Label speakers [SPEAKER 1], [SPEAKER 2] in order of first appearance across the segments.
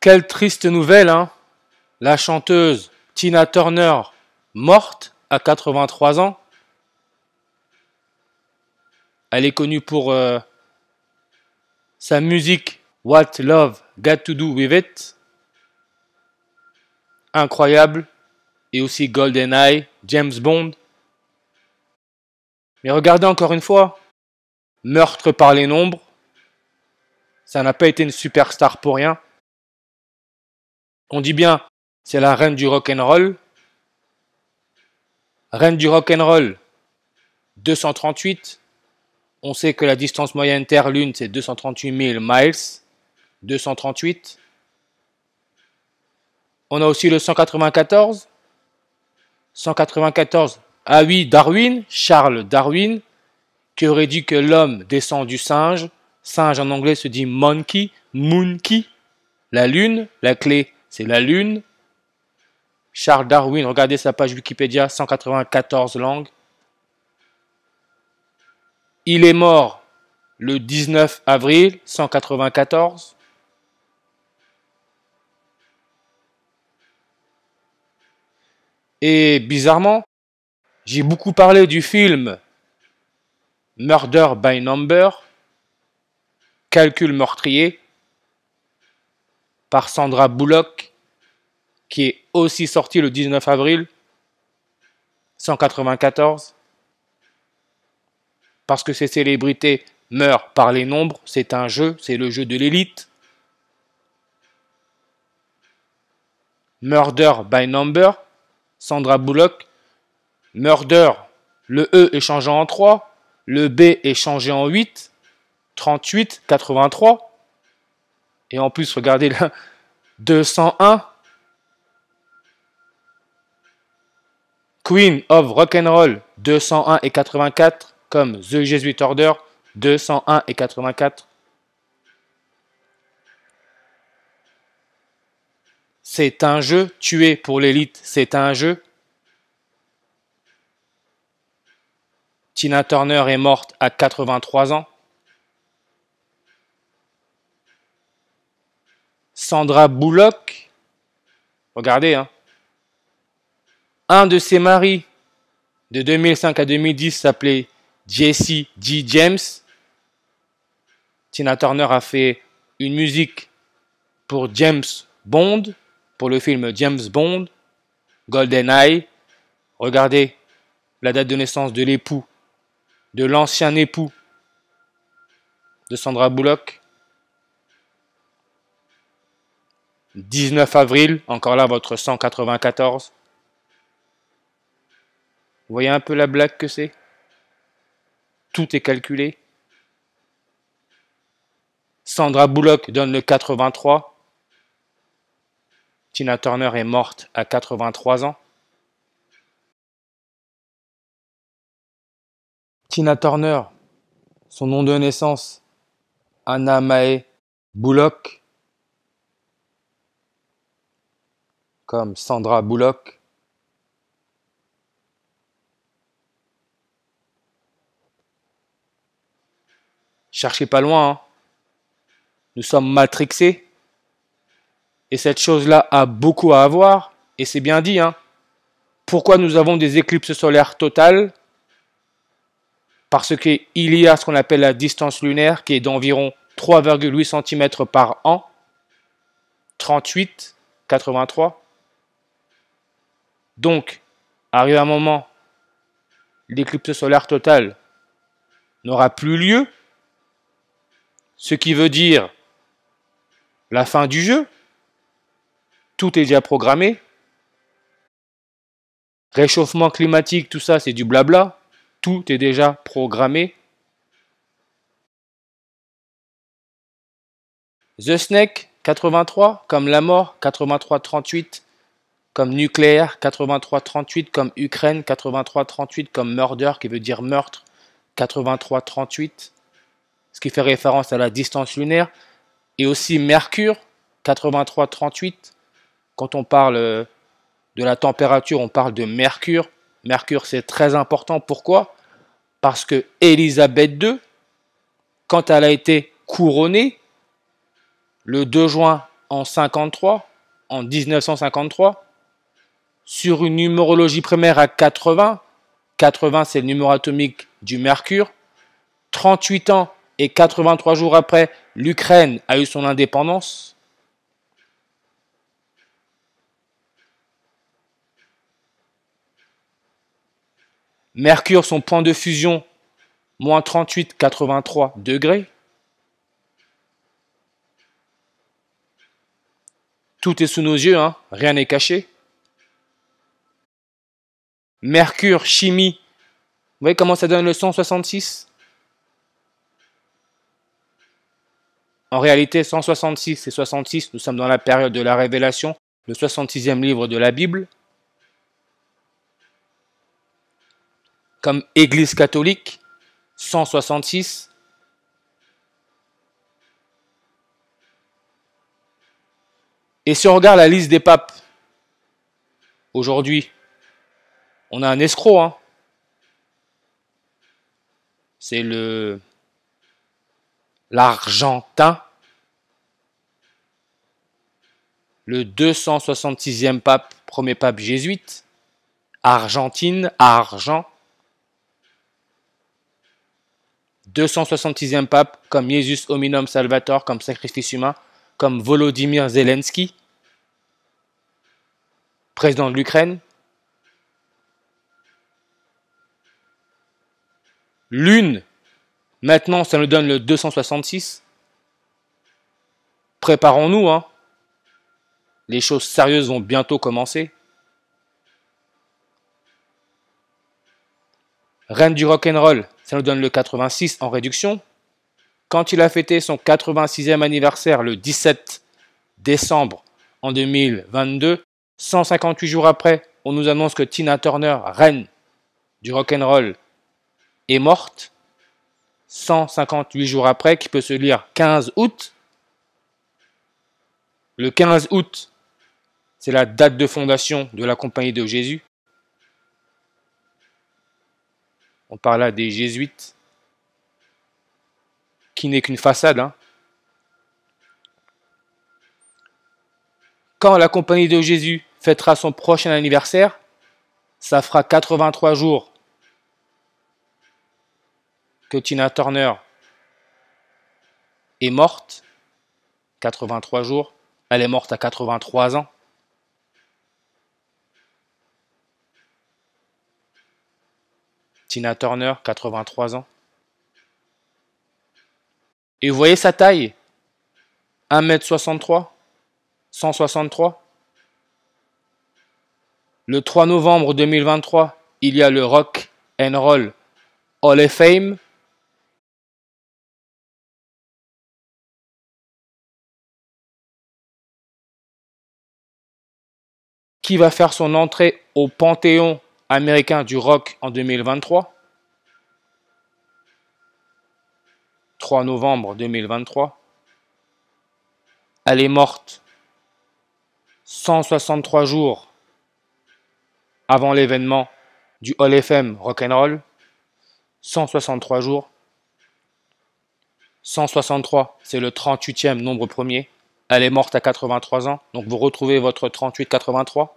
[SPEAKER 1] Quelle triste nouvelle, hein? La chanteuse Tina Turner, morte à 83 ans. Elle est connue pour sa musique What Love Got to Do With It. Incroyable. Et aussi GoldenEye, James Bond. Mais regardez encore une fois, meurtre par les nombres. Ça n'a pas été une superstar pour rien. On dit bien, c'est la reine du rock'n'roll. Reine du rock'n'roll, 238. On sait que la distance moyenne Terre-Lune, c'est 238 000 miles. 238. On a aussi le 194. 194. Ah oui, Darwin, Charles Darwin, qui aurait dit que l'homme descend du singe. Singe en anglais se dit monkey, moonkey. La lune, la clé, c'est la lune. Charles Darwin, regardez sa page Wikipédia, 194 langues. Il est mort le 19 avril 194. Et bizarrement, j'ai beaucoup parlé du film Murder by Number, calcul meurtrier, par Sandra Bullock, qui est aussi sorti le 19 avril 194. Parce que ces célébrités meurent par les nombres, c'est un jeu, c'est le jeu de l'élite. Murder by Number, Sandra Bullock. Murder, le E est changé en 3, le B est changé en 8, 38, 83. Et en plus, regardez là, 201. Queen of Rock'n'Roll, 201 et 84, comme The Jesuit Order, 201 et 84. C'est un jeu, tuer pour l'élite, c'est un jeu. Tina Turner est morte à 83 ans. Sandra Bullock, regardez, hein. Un de ses maris de 2005 à 2010 s'appelait Jesse G. James. Tina Turner a fait une musique pour James Bond, pour le film James Bond, GoldenEye. Regardez la date de naissance de l'époux, de l'ancien époux de Sandra Bullock. 19 avril, encore là votre 194. Vous voyez un peu la blague que c'est? Tout est calculé. Sandra Bullock donne le 83. Tina Turner est morte à 83 ans. Tina Turner, son nom de naissance, Anna Mae Bullock, comme Sandra Bullock. Cherchez pas loin, hein. Nous sommes matrixés. Et cette chose-là a beaucoup à avoir, et c'est bien dit, hein. Pourquoi nous avons des éclipses solaires totales? Parce qu'il y a ce qu'on appelle la distance lunaire, qui est d'environ 3,8 cm par an. 38, 83. Donc, arrive un moment, l'éclipse solaire totale n'aura plus lieu, ce qui veut dire la fin du jeu. Tout est déjà programmé. Réchauffement climatique, tout ça, c'est du blabla. Tout est déjà programmé. The Snake, 83, comme la mort, 83-38, comme nucléaire, 83-38, comme Ukraine, 83-38, comme murder, qui veut dire meurtre, 83-38, ce qui fait référence à la distance lunaire. Et aussi Mercure, 83-38, quand on parle de la température, on parle de Mercure. Mercure, c'est très important. Pourquoi? Parce que Élisabeth II, quand elle a été couronnée, le 2 juin en 53, en 1953, sur une numérologie primaire à 80. 80, c'est le numéro atomique du mercure. 38 ans et 83 jours après, l'Ukraine a eu son indépendance. Mercure, son point de fusion, moins 38,83 degrés. Tout est sous nos yeux, hein, rien n'est caché. Mercure, chimie, vous voyez comment ça donne le 166? En réalité, 166 et 66, nous sommes dans la période de la Révélation, le 66e livre de la Bible. Comme Église catholique, 166. Et si on regarde la liste des papes, aujourd'hui, on a un escroc, hein. C'est l'Argentin, le 266e pape, premier pape jésuite, Argentine, argent. 266e pape, comme Jesus Hominum Salvator, comme sacrifice humain, comme Volodymyr Zelensky, président de l'Ukraine. Lune, maintenant ça nous donne le 266. Préparons-nous, hein. Les choses sérieuses vont bientôt commencer. Reine du rock'n'roll, ça nous donne le 86 en réduction. Quand il a fêté son 86e anniversaire le 17 décembre en 2022, 158 jours après, on nous annonce que Tina Turner, reine du rock'n'roll, est morte. 158 jours après, qui peut se lire 15 août. Le 15 août, c'est la date de fondation de la Compagnie de Jésus. On parle là des jésuites, qui n'est qu'une façade, hein. Quand la Compagnie de Jésus fêtera son prochain anniversaire, ça fera 83 jours que Tina Turner est morte. 83 jours. Elle est morte à 83 ans. Tina Turner, 83 ans. Et vous voyez sa taille? 1m63, 163. Le 3 novembre 2023, il y a le Rock and Roll Hall of Fame. Qui va faire son entrée au Panthéon américain du rock en 2023. 3 novembre 2023. Elle est morte 163 jours avant l'événement du Hall of Fame Rock'n'Roll. 163 jours. 163, c'est le 38e nombre premier. Elle est morte à 83 ans. Donc vous retrouvez votre 38-83.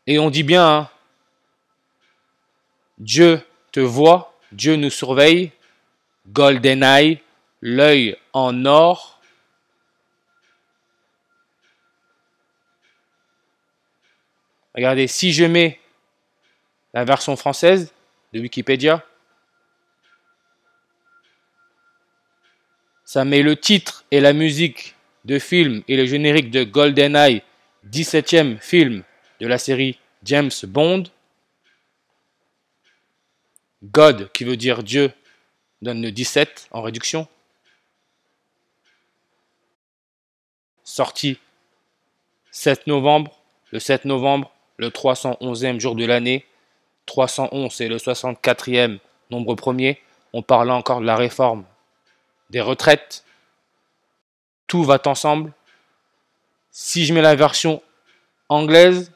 [SPEAKER 1] Et on dit bien, hein, Dieu te voit, Dieu nous surveille. GoldenEye, l'œil en or. Regardez, si je mets la version française de Wikipédia, ça met le titre et la musique de film et le générique de GoldenEye, 17e film de la série James Bond. God, qui veut dire Dieu, donne le 17 en réduction. Sorti 7 novembre, le 7 novembre, le 311e jour de l'année. 311, c'est le 64e nombre premier. On parle encore de la réforme des retraites. Tout va ensemble. Si je mets la version anglaise,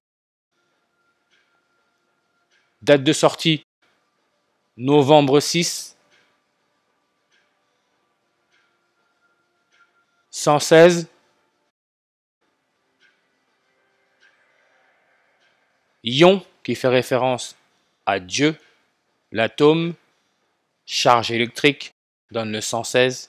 [SPEAKER 1] date de sortie novembre 6, 116, ion qui fait référence à Dieu, l'atome, charge électrique donne le 116.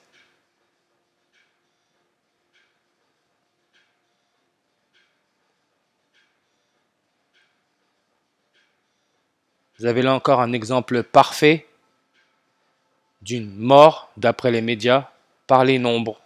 [SPEAKER 1] Vous avez là encore un exemple parfait d'une mort, d'après les médias, par les nombres.